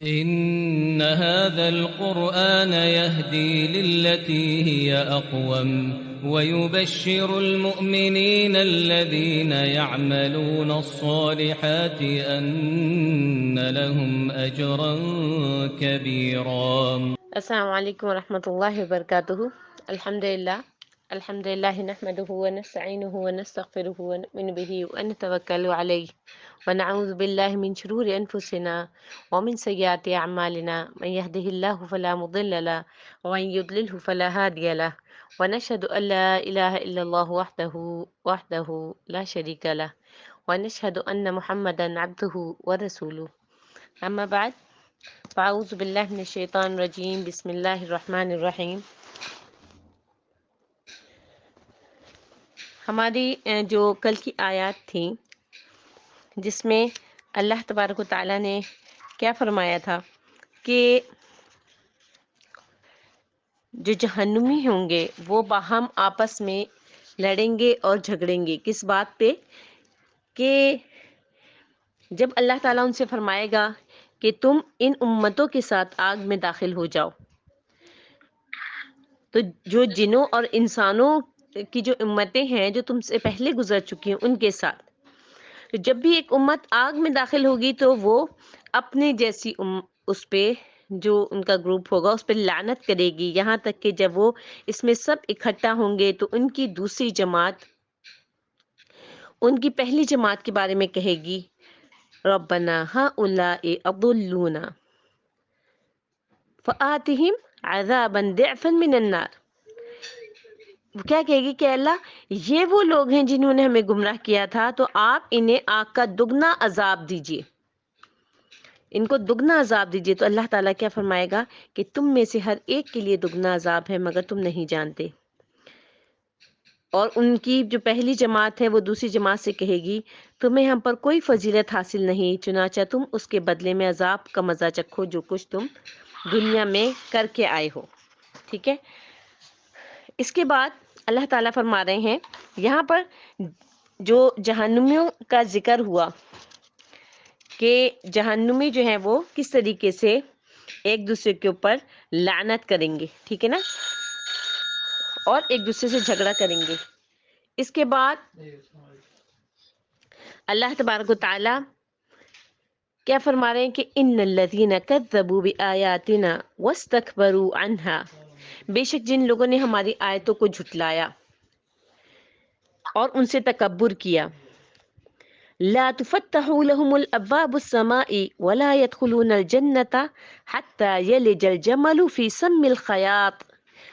إن هذا القرآن يهدي للتي هي أقوم ويبشر المؤمنين الذين يعملون الصالحات أن لهم أجرا كبيرا. السلام علیکم ورحمۃ اللہ وبرکاتہ۔ الحمد للہ نحمده ونستعینه ونستغفره ونؤمن به ونتوکل علیہ ونعوذ باللہ من شرور انفسنا ومن سیئات اعمالنا من يهده الله فلا مضل له ومن يضلله فلا هادي له ونشهد ان لا اله الا الله وحده لا شريك له ونشهد ان محمدا عبده ورسوله اما بعد فاعوذ باللہ من الشیطان الرجیم بسم اللہ الرحمن الرحیم۔ ہماری جو کل کی آیات تھیں جس میں اللہ تبارک و تعالیٰ نے کیا فرمایا تھا کہ جو جہنمی ہوں گے وہ باہم آپس میں لڑیں گے اور جھگڑیں گے، کس بات پہ؟ کہ جب اللہ تعالیٰ ان سے فرمائے گا کہ تم ان امتوں کے ساتھ آگ میں داخل ہو جاؤ، تو جو جنوں اور انسانوں کی جو امتیں ہیں جو تم سے پہلے گزر چکی ہیں ان کے ساتھ، تو جب بھی ایک امت آگ میں داخل ہوگی تو وہ اپنے جیسی اس پہ جو ان کا گروپ ہوگا اس پہ لعنت کرے گی، یہاں تک کہ جب وہ اس میں سب اکٹھا ہوں گے تو ان کی دوسری جماعت ان کی پہلی جماعت کے بارے میں کہے گی ربنا ہؤلاء اضلونا فآتہم عذابا ضعفا من النار۔ وہ کیا کہے گی کہ اللہ یہ وہ لوگ ہیں جنہوں نے ہمیں گمراہ کیا تھا، تو آپ انہیں آگ کا دگنا عذاب دیجیے، ان کو دگنا عذاب دیجیے۔ تو اللہ تعالیٰ کیا فرمائے گا کہ تم میں سے ہر ایک کے لیے دگنا عذاب ہے مگر تم نہیں جانتے۔ اور ان کی جو پہلی جماعت ہے وہ دوسری جماعت سے کہے گی تمہیں ہم پر کوئی فضیلت حاصل نہیں، چنانچہ تم اس کے بدلے میں عذاب کا مزہ چکھو جو کچھ تم دنیا میں کر کے آئے ہو۔ ٹھیک ہے، اس کے بعد اللہ تعالیٰ فرما رہے ہیں یہاں پر جو جہنمیوں کا ذکر ہوا کہ جہنمی جو ہیں وہ کس طریقے سے ایک دوسرے کے اوپر لعنت کریں گے، ٹھیک ہے نا، اور ایک دوسرے سے جھگڑا کریں گے۔ اس کے بعد اللہ تبارک و تعالیٰ کیا فرما رہے ہیں کہ ان الذین کذبوا بآیاتنا واستکبروا عنہا، بے شک جن لوگوں نے ہماری آیتوں کو جھٹلایا اور ان سے تکبر کیا، لا تفتح لهم الابواب السماء ولا يدخلون الجنة حتى يلج الجمل في سم الخياط۔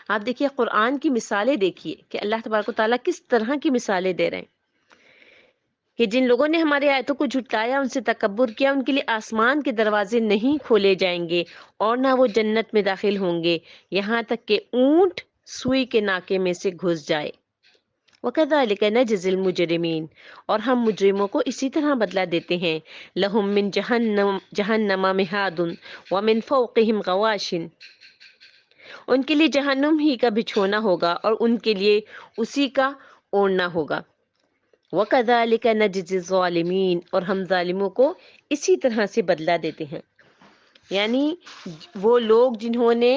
آپ دیکھیے قرآن کی مثالیں دیکھیے کہ اللہ تبارک و تعالیٰ کس طرح کی مثالیں دے رہے ہیں کہ جن لوگوں نے ہماری آیتوں کو جھٹلایا، ان سے تکبر کیا، ان کے لیے آسمان کے دروازے نہیں کھولے جائیں گے اور نہ وہ جنت میں داخل ہوں گے یہاں تک کہ اونٹ سوئی کے ناکے میں سے گھس جائے۔ وَكَذَلِكَ نَجْزِي الْمُجْرِمِينَ، اور ہم مجرموں کو اسی طرح بدلہ دیتے ہیں۔ لَهُم مِّن جَهَنَّمَ مِهَادٌ وَمِن فَوْقِهِمْ غَوَاشٍ، ان کے لیے جہنم ہی کا بچھونا ہوگا اور ان کے لیے اسی کا اوڑھنا ہوگا۔ وَكَذَلِكَ نَجْزِي الظَّالِمِينَ، اور ہم ظالموں کو اسی طرح سے بدلہ دیتے ہیں۔ یعنی وہ لوگ جنہوں نے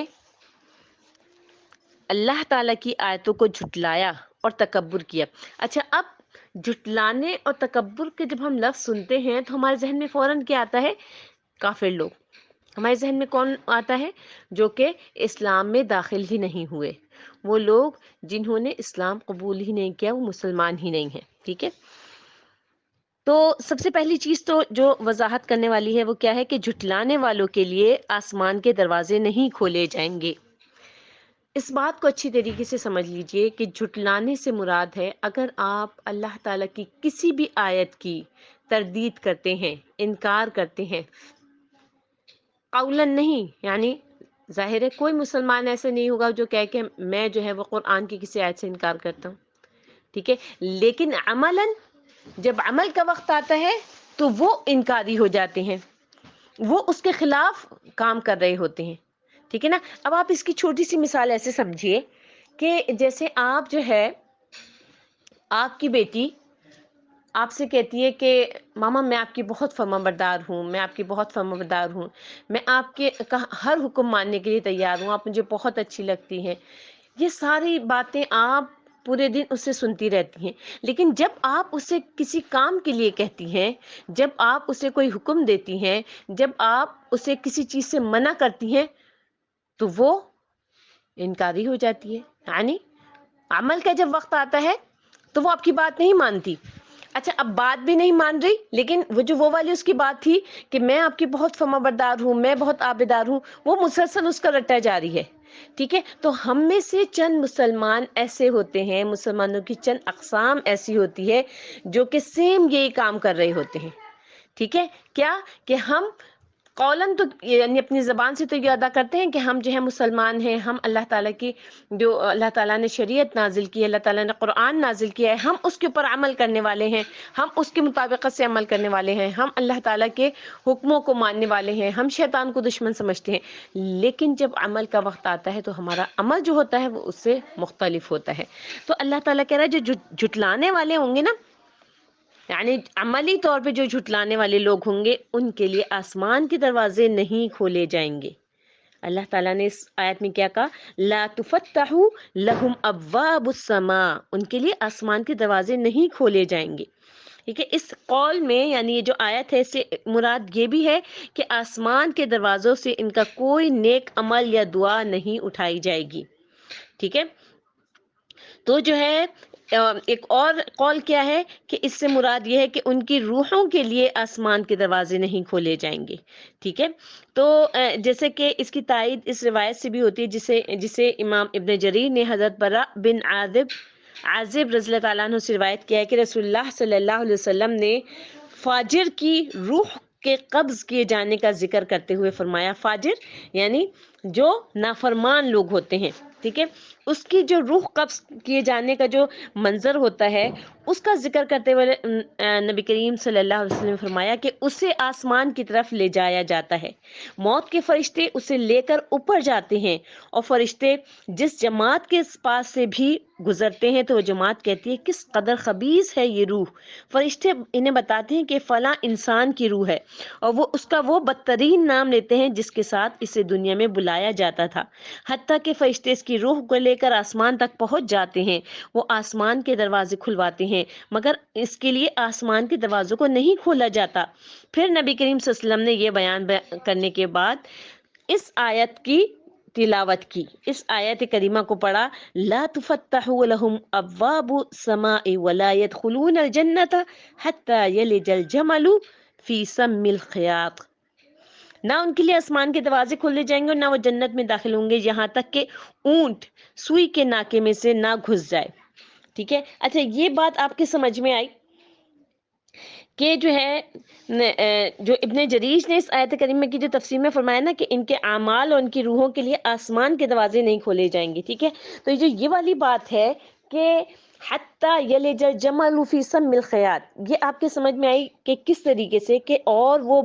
اللہ تعالیٰ کی آیتوں کو جھٹلایا اور تکبر کیا۔ اچھا، اب جھٹلانے اور تکبر کے جب ہم لفظ سنتے ہیں تو ہمارے ذہن میں فوراً کیا آتا ہے؟ کافر لوگ۔ ہمارے ذہن میں کون آتا ہے؟ جو کہ اسلام میں داخل ہی نہیں ہوئے، وہ لوگ جنہوں نے اسلام قبول ہی نہیں کیا، وہ مسلمان ہی نہیں ہیں۔ ٹھیک ہے، تو سب سے پہلی چیز تو جو وضاحت کرنے والی ہے وہ کیا ہے کہ جھٹلانے والوں کے لیے آسمان کے دروازے نہیں کھولے جائیں گے۔ اس بات کو اچھی طریقے سے سمجھ لیجئے کہ جھٹلانے سے مراد ہے اگر آپ اللہ تعالیٰ کی کسی بھی آیت کی تردید کرتے ہیں، انکار کرتے ہیں، قولاً نہیں، یعنی ظاہر ہے کوئی مسلمان ایسا نہیں ہوگا جو کہے کہ میں جو ہے وہ قرآن کی کسی آیت سے انکار کرتا ہوں، ٹھیک ہے، لیکن عملاً جب عمل کا وقت آتا ہے تو وہ انکاری ہو جاتے ہیں، وہ اس کے خلاف کام کر رہے ہوتے ہیں۔ ٹھیک ہے نا، اب آپ اس کی چھوٹی سی مثال ایسے سمجھیے کہ جیسے آپ جو ہے، آپ کی بیٹی آپ سے کہتی ہے کہ ماما میں آپ کی بہت فرما بردار ہوں، میں آپ کی بہت فرما بردار ہوں، میں آپ کے ہر حکم ماننے کے لیے تیار ہوں، آپ مجھے بہت اچھی لگتی ہیں، یہ ساری باتیں آپ پورے دن اس سے سنتی رہتی ہیں. لیکن جب آپ اسے کسی کام کے لیے کہتی ہیں، جب آپ اسے کوئی حکم دیتی ہیں، جب آپ اسے کسی چیز سے منع کرتی ہیں، تو وہ انکاری ہو جاتی ہے. یعنی عمل کا جب وقت آتا ہے تو وہ آپ کی بات نہیں مانتی. اچھا اب بات بھی نہیں مان رہی، لیکن وہ والی اس کی بات تھی کہ میں آپ کی بہت فرما بردار ہوں، میں بہت عابدار ہوں، وہ مسلسل اس کا رٹا جاری ہے. ٹھیک ہے، تو ہم میں سے چند مسلمان ایسے ہوتے ہیں، مسلمانوں کی چند اقسام ایسی ہوتی ہے جو کہ سیم یہی کام کر رہے ہوتے ہیں. ٹھیک ہے، کیا کہ ہم قولاً تو یعنی اپنی زبان سے تو یہ ادا کرتے ہیں کہ ہم جو ہے مسلمان ہیں، ہم اللہ تعالیٰ کی جو اللہ تعالیٰ نے شریعت نازل کی ہے، اللہ تعالیٰ نے قرآن نازل کیا ہے، ہم اس کے اوپر عمل کرنے والے ہیں، ہم اس کے مطابقت سے عمل کرنے والے ہیں، ہم اللہ تعالیٰ کے حکموں کو ماننے والے ہیں، ہم شیطان کو دشمن سمجھتے ہیں. لیکن جب عمل کا وقت آتا ہے تو ہمارا عمل جو ہوتا ہے وہ اس سے مختلف ہوتا ہے. تو اللہ تعالیٰ کہہ رہا ہے جو جھٹلانے والے ہوں گے نا، یعنی عملی طور پہ جو جھٹلانے والے لوگ ہوں گے، ان کے لیے آسمان کے دروازے نہیں کھولے جائیں گے. اللہ تعالیٰ نے اس آیت میں کیا کہا؟ لا تفتح لہم ابواب السماء، ان کے لیے آسمان کے دروازے نہیں کھولے جائیں گے. ٹھیک ہے، اس قول میں یعنی یہ جو آیت ہے اس سے مراد یہ بھی ہے کہ آسمان کے دروازوں سے ان کا کوئی نیک عمل یا دعا نہیں اٹھائی جائے گی. ٹھیک ہے، تو جو ہے ایک اور قول کیا ہے کہ اس سے مراد یہ ہے کہ ان کی روحوں کے لیے آسمان کے دروازے نہیں کھولے جائیں گے. ٹھیک ہے، تو جیسے کہ اس کی تائید اس روایت سے بھی ہوتی ہے جسے امام ابن جریر نے حضرت برا بن عازب رضی اللہ تعالیٰ عنہ سے روایت کیا ہے کہ رسول اللہ صلی اللہ علیہ وسلم نے فاجر کی روح کے قبض کیے جانے کا ذکر کرتے ہوئے فرمایا، فاجر یعنی جو نافرمان لوگ ہوتے ہیں. ٹھیک ہے، اس کی جو روح قبض کیے جانے کا جو منظر ہوتا ہے اس کا ذکر کرتے ہوئے نبی کریم صلی اللہ علیہ وسلم نے فرمایا کہ اسے آسمان کی طرف لے جایا جاتا ہے، موت کے فرشتے اسے لے کر اوپر جاتے ہیں، اور فرشتے جس جماعت کے پاس سے بھی گزرتے ہیں تو وہ جماعت کہتی ہے کس قدر خبیث ہے یہ روح. فرشتے انہیں بتاتے ہیں کہ فلاں انسان کی روح ہے، اور وہ اس کا وہ بدترین نام لیتے ہیں جس کے ساتھ اسے دنیا میں بلایا جاتا تھا، حتیٰ کہ فرشتے اس کی روح کو لے کر آسمان تک پہنچ جاتے ہیں. وہ آسمان کے دروازے کھلواتے ہیں مگر اس کے لیے آسمان کے دروازوں کو نہیں کھولا جاتا. پھر نبی کریم صلی اللہ علیہ وسلم نے یہ بیان کرنے کے بعد اس آیت کی تلاوت کی، اس آیت کریمہ کو پڑھا، لا تفتح لهم ابواب السماء ولا يدخلون الجنة حتى يلج الجمل في سم الخياط. نہ ان کے لیے آسمان کے دروازے کھولے جائیں گے اور نہ وہ جنت میں داخل ہوں گے یہاں تک کہ اونٹ سوئی کے ناکے میں سے نہ گھس جائے. ٹھیک ہے، اچھا یہ بات آپ کے سمجھ میں آئی کہ جو ہے جو ابن جریج نے اس آیت کریمہ کی جو تفسیر میں فرمایا نا کہ ان کے اعمال اور ان کی روحوں کے لیے آسمان کے دروازے نہیں کھولے جائیں گے. ٹھیک ہے، تو یہ والی بات ہے کہ حتی یلج الجمل فی سم الخیاط، یہ آپ کے سمجھ میں آئی کہ کس طریقے سے کہ اور وہ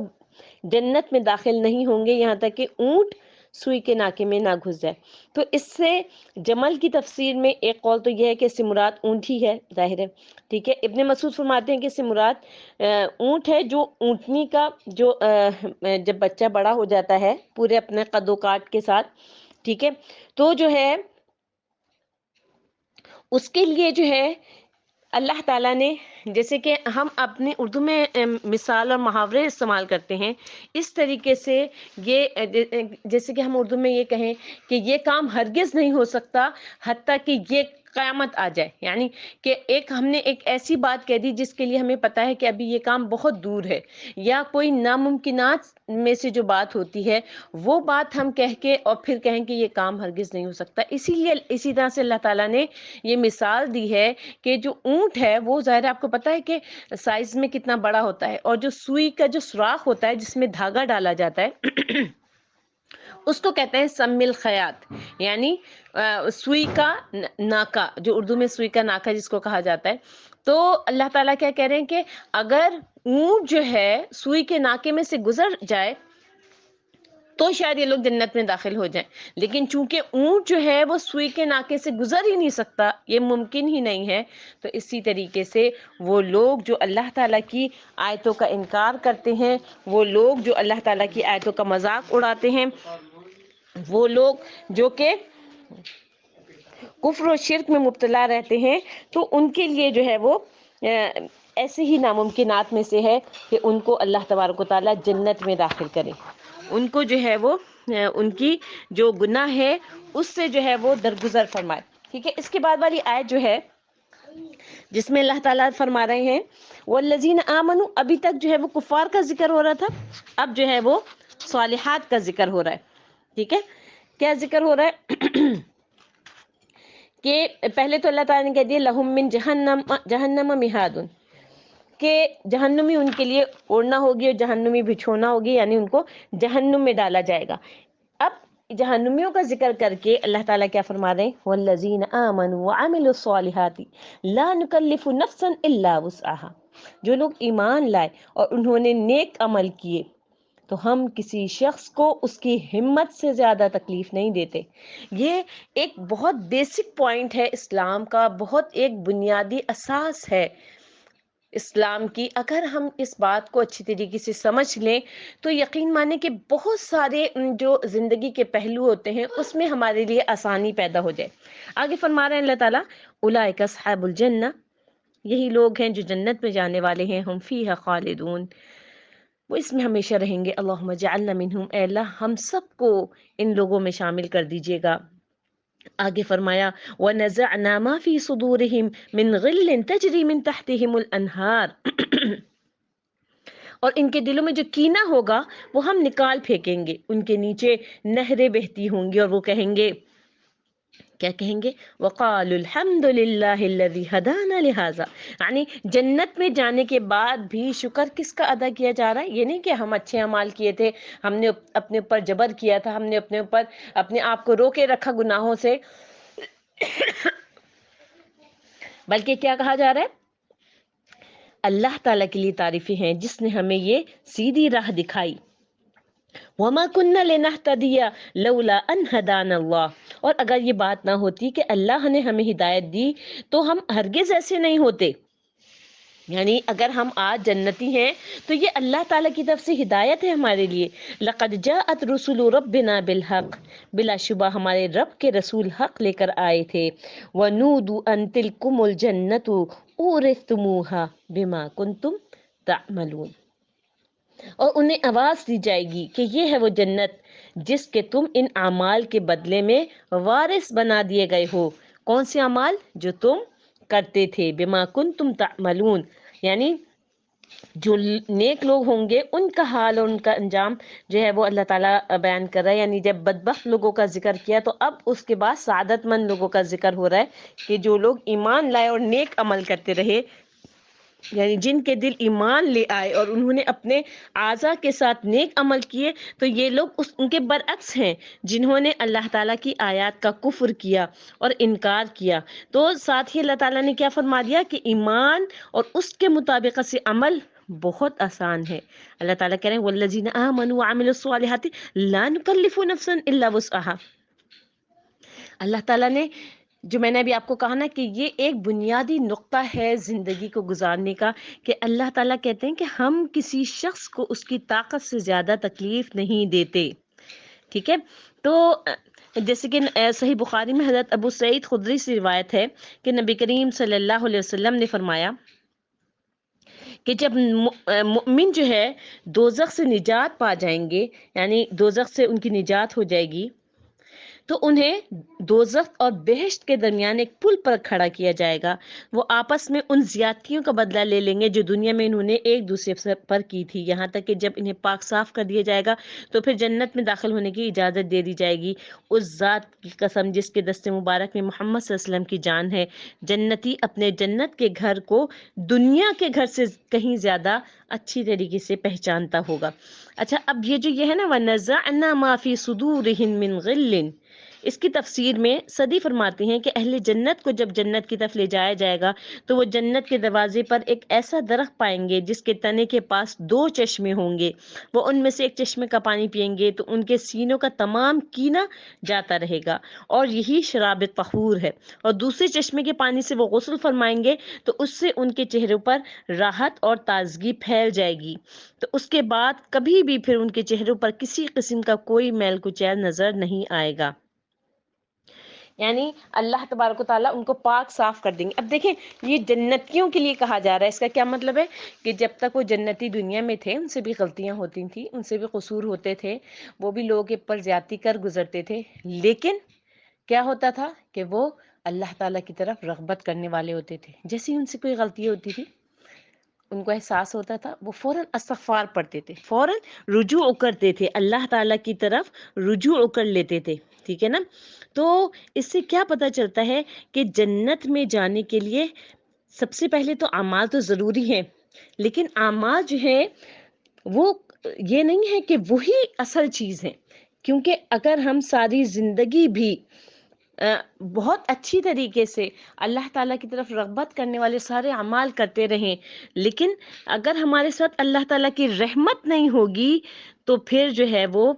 جنت میں داخل نہیں ہوں گے یہاں تک کہ اونٹ سوئی کے ناکے میں نہ گھس جائے. تو اس سے جمل کی تفسیر میں ایک قول تو یہ ہے کہ اس سے مراد اونٹ ہی ہے، ظاہر ہے. ٹھیک ہے، ابن مسعود فرماتے ہیں کہ اس سے مراد اونٹ ہے، جو اونٹنی کا جو جب بچہ بڑا ہو جاتا ہے پورے اپنے قد و کاٹ کے ساتھ، ٹھیک ہے، تو جو ہے اس کے لیے جو ہے اللہ تعالیٰ نے، جیسے کہ ہم اپنی اردو میں مثال اور محاورے استعمال کرتے ہیں، اس طریقے سے یہ جیسے کہ ہم اردو میں یہ کہیں کہ یہ کام ہرگز نہیں ہو سکتا حتیٰ کہ یہ قیامت آ جائے. یعنی کہ ہم نے ایک ایسی بات کہہ دی جس کے لیے ہمیں پتا ہے کہ ابھی یہ کام بہت دور ہے، یا کوئی ناممکنات میں سے جو بات ہوتی ہے وہ بات ہم کہہ کے اور پھر کہیں کہ یہ کام ہرگز نہیں ہو سکتا. اسی طرح سے اللہ تعالیٰ نے یہ مثال دی ہے کہ جو اونٹ ہے وہ ظاہر آپ کو پتا ہے کہ سائز میں کتنا بڑا ہوتا ہے، اور جو سوئی کا جو سوراخ ہوتا ہے جس میں دھاگا ڈالا جاتا ہے اس کو کہتے ہیں سم الخیاط، یعنی سوئی کا ناکا، جو اردو میں سوئی کا ناکا جس کو کہا جاتا ہے. تو اللہ تعالیٰ کیا کہہ رہے ہیں کہ اگر اونٹ جو ہے سوئی کے ناکے میں سے گزر جائے تو شاید یہ لوگ جنت میں داخل ہو جائیں، لیکن چونکہ اونٹ جو ہے وہ سوئی کے ناکے سے گزر ہی نہیں سکتا، یہ ممکن ہی نہیں ہے، تو اسی طریقے سے وہ لوگ جو اللہ تعالیٰ کی آیتوں کا انکار کرتے ہیں، وہ لوگ جو اللہ تعالیٰ کی آیتوں کا مذاق اڑاتے ہیں، وہ لوگ جو کہ کفر و شرک میں مبتلا رہتے ہیں، تو ان کے لیے جو ہے وہ ایسے ہی ناممکنات میں سے ہے کہ ان کو اللہ تبارک و تعالیٰ جنت میں داخل کرے، ان کو جو ہے وہ ان کی جو گناہ ہے اس سے جو ہے وہ درگزر فرمائے. ٹھیک ہے، اس کے بعد والی آیت جو ہے جس میں اللہ تعالیٰ فرما رہے ہیں والذین آمنوا، ابھی تک جو ہے وہ کفار کا ذکر ہو رہا تھا، اب جو ہے وہ صالحات کا ذکر ہو رہا ہے. ٹھیک ہے، کیا ذکر ہو رہا ہے کہ پہلے تو اللہ تعالیٰ نے کہہ دیا لہم من جہنم مہاد، کہ جہنمی ان کے لیے اوڑھنا ہوگی اور جہنمی بچھونا ہوگی، یعنی ان کو جہنم میں ڈالا جائے گا. اب جہنمیوں کا ذکر کر کے اللہ تعالیٰ کیا فرما رہے ہیں والذین آمنوا وعملوا الصالحات لا نکلف نفسا الا وسعها، جو لوگ ایمان لائے اور انہوں نے نیک عمل کیے تو ہم کسی شخص کو اس کی ہمت سے زیادہ تکلیف نہیں دیتے. یہ ایک بہت بیسک پوائنٹ ہے اسلام کا، بہت ایک بنیادی اساس ہے اسلام کی. اگر ہم اس بات کو اچھی طریقے سے سمجھ لیں تو یقین مانیں کہ بہت سارے جو زندگی کے پہلو ہوتے ہیں اس میں ہمارے لیے آسانی پیدا ہو جائے. آگے فرما رہے ہیں اللہ تعالیٰ اولئک اصحاب الجنہ، یہی لوگ ہیں جو جنت میں جانے والے ہیں، ہم فیہا خالدون، وہ اس میں ہمیشہ رہیں گے. اللہم اجعلنا منہم، اے اللہ ہم سب کو ان لوگوں میں شامل کر دیجیے گا. آگے فرمایا وَنَزَعْنَا مَا فِي صُدُورِهِمْ مِنْ غِلٍّ تَجْرِي مِنْ تَحْتِهِمُ الْأَنْهَارُ، اور ان کے دلوں میں جو کینہ ہوگا وہ ہم نکال پھینکیں گے، ان کے نیچے نہریں بہتی ہوں گی اور وہ کہیں گے، کیا کہیں گے وَقَالُوا الْحَمْدُ لِلَّهِ الَّذِي هَدَانَا لِهَذَا، یعنی جنت میں جانے کے بعد بھی شکر کس کا ادا کیا جا رہا ہے؟ یہ نہیں کہ ہم اچھے اعمال کیے تھے، ہم نے اپنے اوپر جبر کیا تھا، ہم نے اپنے اوپر اپنے آپ کو روکے رکھا گناہوں سے، بلکہ کیا کہا جا رہا ہے اللہ تعالیٰ کے لیے تعریفیں ہیں جس نے ہمیں یہ سیدھی راہ دکھائی. وَمَا كُنَّا لِنَهْتَدِيَ لَوْلَا أَنْ هَدَانَا اللَّهُ، اور اگر یہ بات نہ ہوتی کہ اللہ نے ہمیں ہدایت دی تو ہم ہرگز ایسے نہیں ہوتے. یعنی اگر ہم آج جنتی ہیں تو یہ اللہ تعالیٰ کی طرف سے ہدایت ہے ہمارے لیے. لَقَدْ جَاءَتْ رُسُلُ رَبِّنَا بِالْحَقِّ، بلا شبہ ہمارے رب کے رسول حق لے کر آئے تھے. وَنُودُوا أَن تِلْكُمُ الْجَنَّةُ أُورِثْتُمُوهَا بِمَا كُنْتُمْ تَعْمَلُونَ، اور انہیں آواز دی جائے گی کہ یہ ہے وہ جنت جس کے تم ان اعمال کے بدلے میں وارث بنا دیے گئے ہو. کون سے اعمال؟ جو تم کرتے تھے. بما کنتم تعملون، یعنی جو نیک لوگ ہوں گے ان کا حال اور ان کا انجام جو ہے وہ اللہ تعالیٰ بیان کر رہا ہے. یعنی جب بدبخت لوگوں کا ذکر کیا تو اب اس کے بعد سعادت مند لوگوں کا ذکر ہو رہا ہے کہ جو لوگ ایمان لائے اور نیک عمل کرتے رہے، یعنی جن کے دل ایمان لے آئے اور انہوں نے اپنے اعضاء کے ساتھ نیک عمل کیے، تو یہ لوگ ان کے برعکس ہیں جنہوں نے اللہ تعالیٰ کی آیات کا کفر کیا اور انکار کیا. تو ساتھ ہی اللہ تعالیٰ نے کیا فرما دیا کہ ایمان اور اس کے مطابق سے عمل بہت آسان ہے. اللہ تعالیٰ کہہ رہے ہیں والذین آمنوا وعملوا الصالحات لا نکلف نفسا الا وسعها. اللہ تعالیٰ نے، جو میں نے ابھی آپ کو کہا نا کہ یہ ایک بنیادی نقطہ ہے زندگی کو گزارنے کا، کہ اللہ تعالیٰ کہتے ہیں کہ ہم کسی شخص کو اس کی طاقت سے زیادہ تکلیف نہیں دیتے. ٹھیک ہے، تو جیسے کہ صحیح بخاری میں حضرت ابو سعید خدری سے روایت ہے کہ نبی کریم صلی اللہ علیہ وسلم نے فرمایا کہ جب مؤمن جو ہے دوزخ سے نجات پا جائیں گے، یعنی دوزخ سے ان کی نجات ہو جائے گی، تو انہیں دوزخ اور بہشت کے درمیان ایک پل پر کھڑا کیا جائے گا. وہ آپس میں ان زیادتیوں کا بدلہ لے لیں گے جو دنیا میں انہوں نے ایک دوسرے پر کی تھی، یہاں تک کہ جب انہیں پاک صاف کر دیا جائے گا تو پھر جنت میں داخل ہونے کی اجازت دے دی جائے گی. اس ذات کی قسم جس کے دست مبارک میں محمد صلی اللہ علیہ وسلم کی جان ہے، جنتی اپنے جنت کے گھر کو دنیا کے گھر سے کہیں زیادہ اچھی طریقے سے پہچانتا ہوگا. اچھا، اب یہ جو یہ ہے نا وَنَزَعْنَا مَا فِي صُدُورِهِمْ مِنْ غِلٍّ، اس کی تفسیر میں سدی فرماتے ہیں کہ اہل جنت کو جب جنت کی طرف لے جایا جائے گا تو وہ جنت کے دروازے پر ایک ایسا درخت پائیں گے جس کے تنے کے پاس 2 چشمے ہوں گے، وہ ان میں سے ایک چشمے کا پانی پئیں گے تو ان کے سینوں کا تمام کینہ جاتا رہے گا اور یہی شراب طہور ہے، اور دوسرے چشمے کے پانی سے وہ غسل فرمائیں گے تو اس سے ان کے چہروں پر راحت اور تازگی پھیل جائے گی، تو اس کے بعد کبھی بھی پھر ان کے چہروں پر کسی قسم کا کوئی میل کچیل نظر نہیں آئے گا۔ یعنی اللہ تبارک و تعالیٰ ان کو پاک صاف کر دیں گے۔ اب دیکھیں یہ جنتیوں کے لیے کہا جا رہا ہے، اس کا کیا مطلب ہے کہ جب تک وہ جنتی دنیا میں تھے ان سے بھی غلطیاں ہوتی تھیں، ان سے بھی قصور ہوتے تھے، وہ بھی لوگوں کے پر زیادتی کر گزرتے تھے، لیکن کیا ہوتا تھا کہ وہ اللہ تعالیٰ کی طرف رغبت کرنے والے ہوتے تھے۔ جیسے ہی ان سے کوئی غلطی ہوتی تھی ان کو احساس ہوتا تھا، وہ فوراً استغفار پڑھتے تھے، فوراً رجوع کرتے تھے، اللہ تعالیٰ کی طرف رجوع کر لیتے تھے، ٹھیک ہے نا۔ تو اس سے کیا پتہ چلتا ہے کہ جنت میں جانے کے لیے سب سے پہلے تو اعمال تو ضروری ہیں، لیکن اعمال جو ہیں وہ یہ نہیں ہے کہ وہی اصل چیز ہے، کیونکہ اگر ہم ساری زندگی بھی بہت اچھی طریقے سے اللہ تعالیٰ کی طرف رغبت کرنے والے سارے اعمال کرتے رہیں، لیکن اگر ہمارے ساتھ اللہ تعالیٰ کی رحمت نہیں ہوگی تو پھر جو ہے وہ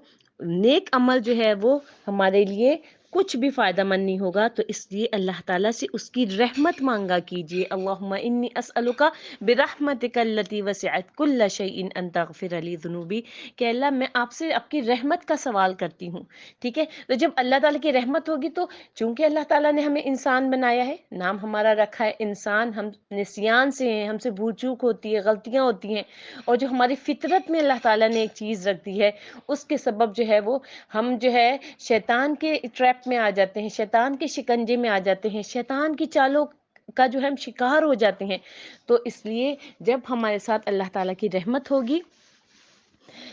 نیک عمل جو ہے وہ ہمارے لیے کچھ بھی فائدہ مند نہیں ہوگا۔ تو اس لیے اللہ تعالیٰ سے اس کی رحمت مانگا کیجیے، اللہم انی اسألک برحمتک التی وسعت کل شیء ان تغفر لی ذنوبی، کہ اللہ میں آپ سے آپ کی رحمت کا سوال کرتی ہوں، ٹھیک ہے۔ تو جب اللہ تعالیٰ کی رحمت ہوگی تو چونکہ اللہ تعالیٰ نے ہمیں انسان بنایا ہے، نام ہمارا رکھا ہے انسان، ہم نسیان سے ہیں، ہم سے بھول چوک ہوتی ہے، غلطیاں ہوتی ہیں، اور جو ہماری فطرت میں اللہ تعالیٰ نے ایک چیز رکھ دی ہے اس کے سبب جو ہے وہ ہم جو ہے شیطان کے ٹریپ میں آ جاتے ہیں، شیطان کے شکنجے میں آ جاتے ہیں، شیطان کی چالوں کا جو ہے ہم شکار ہو جاتے ہیں۔ تو اس لیے جب ہمارے ساتھ اللہ تعالیٰ کی رحمت ہوگی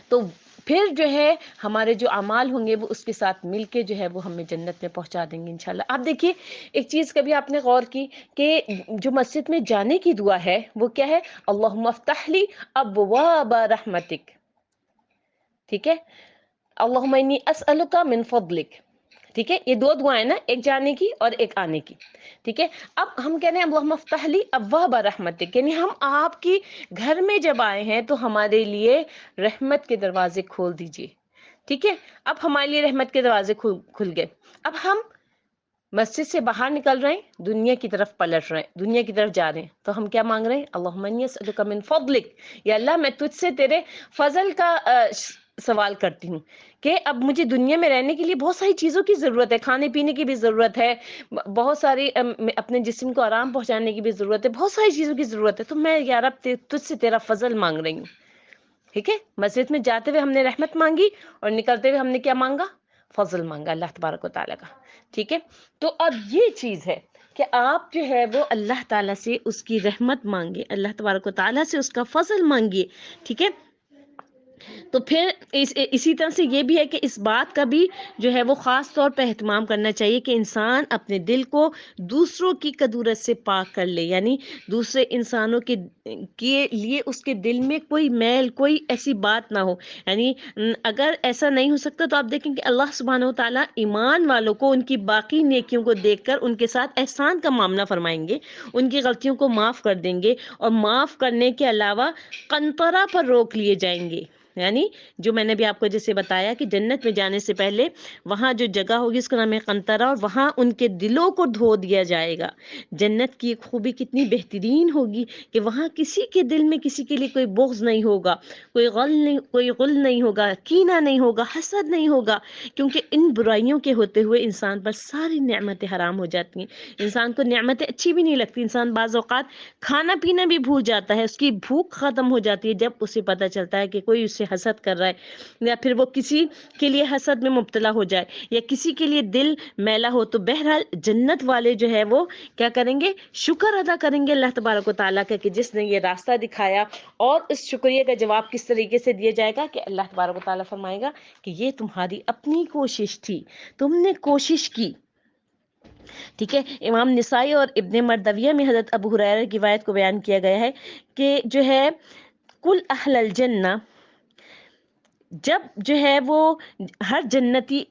تو پھر جو ہے ہمارے جو اعمال ہوں گے وہ اس کے ساتھ مل کے جو ہے وہ ہمیں جنت میں پہنچا دیں گے انشاءاللہ۔ آپ دیکھیے ایک چیز کبھی آپ نے غور کی کہ جو مسجد میں جانے کی دعا ہے وہ کیا ہے؟ اللہم افتح لی ابواب رحمتک، ٹھیک ہے، اللہم انی اسألک من فضلک، ٹھیک ہے، یہ 2 دعائیں نا، ایک جانے کی اور ایک آنے کی، ٹھیک ہے۔ اب ہم کہہ رہے ہیں اللہم افتح لی ابواب رحمتک، یعنی ہم آپ کی گھر میں جب آئے ہیں تو ہمارے لیے رحمت کے دروازے کھول دیجئے، ٹھیک ہے۔ اب ہمارے لیے رحمت کے دروازے کھل گئے، اب ہم مسجد سے باہر نکل رہے ہیں، دنیا کی طرف پلٹ رہے ہیں، دنیا کی طرف جا رہے ہیں، تو ہم کیا مانگ رہے ہیں؟ اللہم انی اسألک من فضلک، یا اللہ میں تجھ سے تیرے فضل کا سوال کرتی ہوں کہ اب مجھے دنیا میں رہنے کے لیے بہت ساری چیزوں کی ضرورت ہے، کھانے پینے کی بھی ضرورت ہے، بہت ساری اپنے جسم کو آرام پہنچانے کی بھی ضرورت ہے، بہت ساری چیزوں کی ضرورت ہے، تو میں یا رب تجھ سے تیرا فضل مانگ رہی ہوں، ٹھیک ہے۔ مسجد میں جاتے ہوئے ہم نے رحمت مانگی اور نکلتے ہوئے ہم نے کیا مانگا؟ فضل مانگا اللہ تبارک و تعالیٰ کا، ٹھیک ہے۔ تو اب یہ چیز ہے کہ آپ جو ہے وہ اللہ تعالیٰ سے اس کی رحمت مانگے، اللہ تبارک و تعالیٰ سے اس کا فضل مانگیے، ٹھیک ہے۔ تو پھر اسی طرح سے یہ بھی ہے کہ اس بات کا بھی جو ہے وہ خاص طور پہ اہتمام کرنا چاہیے کہ انسان اپنے دل کو دوسروں کی کدورت سے پاک کر لے، یعنی دوسرے انسانوں کے لیے اس کے دل میں کوئی میل، کوئی ایسی بات نہ ہو، یعنی اگر ایسا نہیں ہو سکتا تو آپ دیکھیں کہ اللہ سبحانہ و تعالیٰ ایمان والوں کو ان کی باقی نیکیوں کو دیکھ کر ان کے ساتھ احسان کا معاملہ فرمائیں گے، ان کی غلطیوں کو معاف کر دیں گے، اور معاف کرنے کے علاوہ قنطرہ پر روک لیے جائیں گے، یعنی جو میں نے بھی آپ کو جیسے بتایا کہ جنت میں جانے سے پہلے وہاں جو جگہ ہوگی اس کا نام ہے قنطرہ، اور وہاں ان کے دلوں کو دھو دیا جائے گا۔ جنت کی ایک خوبی کتنی بہترین ہوگی کہ وہاں کسی کے دل میں کسی کے لیے کوئی بغض نہیں ہوگا، کوئی غل نہیں ہوگا، کینہ نہیں ہوگا، حسد نہیں ہوگا، کیونکہ ان برائیوں کے ہوتے ہوئے انسان پر ساری نعمتیں حرام ہو جاتی ہیں، انسان کو نعمتیں اچھی بھی نہیں لگتی، انسان بعض اوقات کھانا پینا بھی بھول جاتا ہے، اس کی بھوک ختم ہو جاتی ہے جب اسے پتہ چلتا ہے کہ کوئی اسے حسد کر رہا ہے، یا پھر وہ کسی کے لیے حسد میں مبتلا ہو جائے، یا کسی کے لیے دل میلا ہو۔ تو بہرحال جنت والے جو ہے وہ کیا کریں گے؟ شکر ادا کریں گے اللہ تبارک و تعالیٰ کا کہ جس نے یہ راستہ دکھایا، اور اس شکریہ کا جواب کس طریقے سے دیا جائے گا کہ اللہ تبارک و تعالیٰ فرمائے گا کہ یہ تمہاری اپنی کوشش تھی، تم نے کوشش کی، ٹھیک ہے۔ امام نسائی اور ابن مردویہ میں حضرت ابو ہریرہ کی روایت کو بیان کیا گیا ہے کہ جو ہے کل اہل الجنہ، جب جو ہے وہ ہر جنتی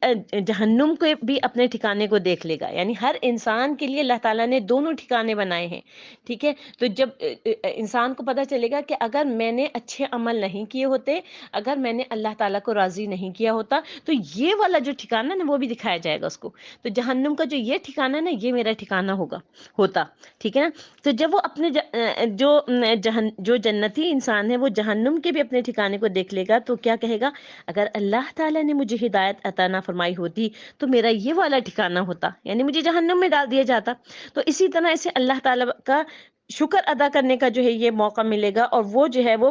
جہنم کو بھی اپنے ٹھکانے کو دیکھ لے گا، یعنی ہر انسان کے لیے اللہ تعالیٰ نے دونوں ٹھکانے بنائے ہیں، ٹھیک ہے؟ تو جب انسان کو پتہ چلے گا کہ اگر میں نے اچھے عمل نہیں کیے ہوتے، اگر میں نے اللہ تعالیٰ کو راضی نہیں کیا ہوتا، تو یہ والا جو ٹھکانہ نا وہ بھی دکھایا جائے گا اس کو. تو جہنم کا جو یہ ٹھکانہ نا یہ میرا ٹھکانہ ہوتا، ٹھیک ہے نا؟ تو جب وہ اپنے جو جنتی انسان ہے وہ جہنم کے بھی اپنے ٹھکانے کو دیکھ لے گا تو کیا کہے گا؟ اگر اللہ تعالیٰ نے مجھے ہدایت عطا نہ فرمائی ہوتی تو میرا یہ والا ٹھکانہ ہوتا، یعنی مجھے جہنم میں ڈال دیا جاتا. تو اسی طرح اسے اللہ تعالیٰ کا شکر ادا کرنے کا جو ہے یہ موقع ملے گا، اور وہ جو ہے وہ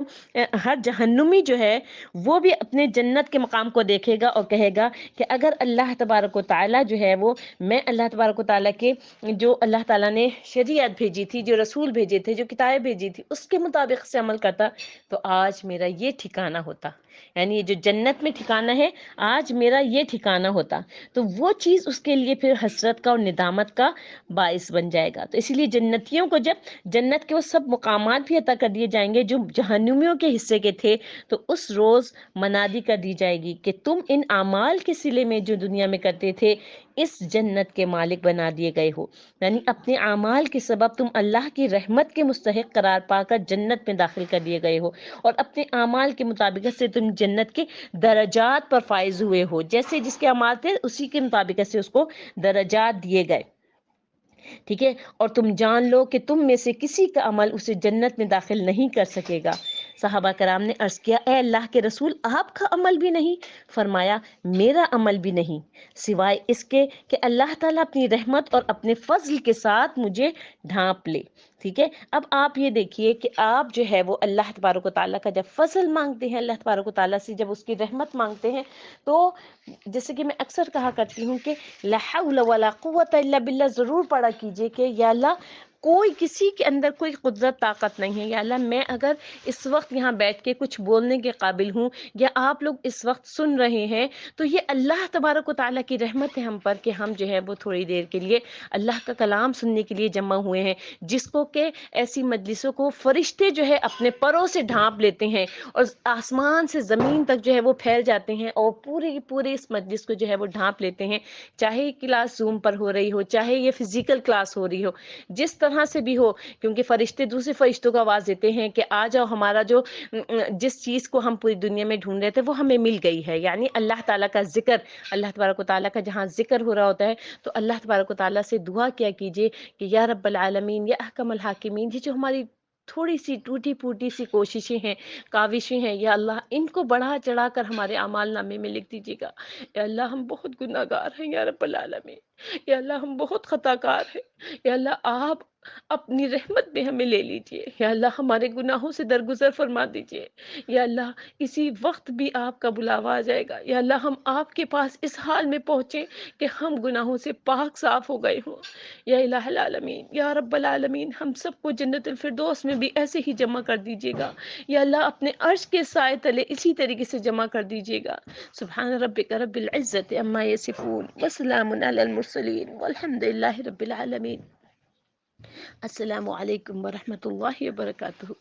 ہر جہنمی جو ہے وہ بھی اپنے جنت کے مقام کو دیکھے گا اور کہے گا کہ اگر اللہ تبارک و تعالیٰ جو ہے وہ میں اللہ تبارک و تعالیٰ کے جو اللہ تعالیٰ نے شریعت بھیجی تھی، جو رسول بھیجے تھے، جو کتابیں بھیجی تھی، اس کے مطابق سے عمل کرتا تو آج میرا یہ ٹھکانہ ہوتا، یعنی یہ جو جنت میں ٹھکانہ ہے آج میرا یہ ٹھکانہ ہوتا. تو وہ چیز اس کے لیے پھر حسرت کا اور ندامت کا باعث بن جائے گا. تو اسی لیے جنتیوں کو جب جنت کے وہ سب مقامات بھی عطا کر دیے جائیں گے جو جہنمیوں کے حصے کے تھے، تو اس روز منادی کر دی جائے گی کہ تم ان اعمال کے صلے میں جو دنیا میں کرتے تھے اس جنت کے مالک بنا دیے گئے ہو، یعنی اپنے اعمال کے سبب تم اللہ کی رحمت کے مستحق قرار پا کر جنت میں داخل کر دیے گئے ہو، اور اپنے اعمال کے مطابقت سے تم جنت کے درجات پر فائز ہوئے ہو. جیسے جس کے اعمال تھے اسی کے مطابقت سے اس کو درجات دیے گئے، ٹھیک ہے؟ اور تم جان لو کہ تم میں سے کسی کا عمل اسے جنت میں داخل نہیں کر سکے گا. صحابہ کرام نے عرض کیا اے اللہ کے رسول آپ کا عمل بھی نہیں؟ فرمایا میرا عمل بھی نہیں، سوائے اس کے کہ اللہ تعالیٰ اپنی رحمت اور اپنے فضل کے ساتھ مجھے ڈھانپ لے. ٹھیک ہے؟ اب آپ یہ دیکھیے کہ آپ جو ہے وہ اللہ تبارک و تعالیٰ کا جب فضل مانگتے ہیں، اللہ تبارک و تعالیٰ سے جب اس کی رحمت مانگتے ہیں، تو جیسے کہ میں اکثر کہا کرتی ہوں کہ لا حول ولا قوت الا باللہ ضرور پڑھا کیجئے کہ یا اللہ کوئی کسی کے اندر کوئی قدرت طاقت نہیں ہے، یا اللہ میں اگر اس وقت یہاں بیٹھ کے کچھ بولنے کے قابل ہوں یا آپ لوگ اس وقت سن رہے ہیں تو یہ اللہ تبارک و تعالیٰ کی رحمت ہے ہم پر کہ ہم جو ہے وہ تھوڑی دیر کے لیے اللہ کا کلام سننے کے لیے جمع ہوئے ہیں، جس کو کہ ایسی مجلسوں کو فرشتے جو ہے اپنے پروں سے ڈھانپ لیتے ہیں اور آسمان سے زمین تک جو ہے وہ پھیل جاتے ہیں اور پورے اس مجلس کو جو ہے وہ ڈھانپ لیتے ہیں، چاہے کلاس زوم پر ہو رہی ہو، چاہے یہ فزیکل کلاس ہو رہی ہو، جس طرح سے بھی ہو، کیونکہ فرشتے دوسرے فرشتوں کو آواز دیتے ہیں کہ آ جاؤ، ہمارا جو جس چیز کو ہم پوری دنیا میں ڈھونڈ رہے تھے وہ ہمیں مل گئی ہے. یعنی اللہ تعالیٰ کا ذکر، اللہ تبارک و تعالیٰ کا جہاں ذکر ہو رہا ہوتا ہے تو اللہ تبارک و تعالیٰ سے دعا کیا کیجئے کہ یا رب العالمین، یا احکم الحاکمین، یہ جو ہماری تھوڑی سی ٹوٹی پھوٹی سی کوششیں ہیں، کاوشیں ہیں، یا اللہ ان کو بڑھا چڑھا کر ہمارے اعمال نامے میں لکھ دیجیے گا. یا اللہ ہم بہت گناہ گار ہیں یا رب العالمین، یا اللہ ہم بہت خطا کار ہیں، یا اللہ آپ اپنی رحمت میں ہمیں لے لیجئے، یا اللہ ہمارے گناہوں سے درگزر فرما دیجئے، یا اللہ اسی وقت بھی آپ کا بلاوا آ جائے گا، یا اللہ ہم آپ کے پاس اس حال میں پہنچے کہ ہم گناہوں سے پاک صاف ہو گئے ہوں. یا الہ العالمین، یا رب العالمین، ہم سب کو جنت الفردوس میں بھی ایسے ہی جمع کر دیجئے گا، یا اللہ اپنے عرش کے سائے تلے اسی طریقے سے جمع کر دیجئے گا. سبحان ربک رب العزت عما یصفون وسلام علی المرسلین والحمد للہ رب العالمین. السلام علیکم ورحمۃ اللہ وبرکاتہ.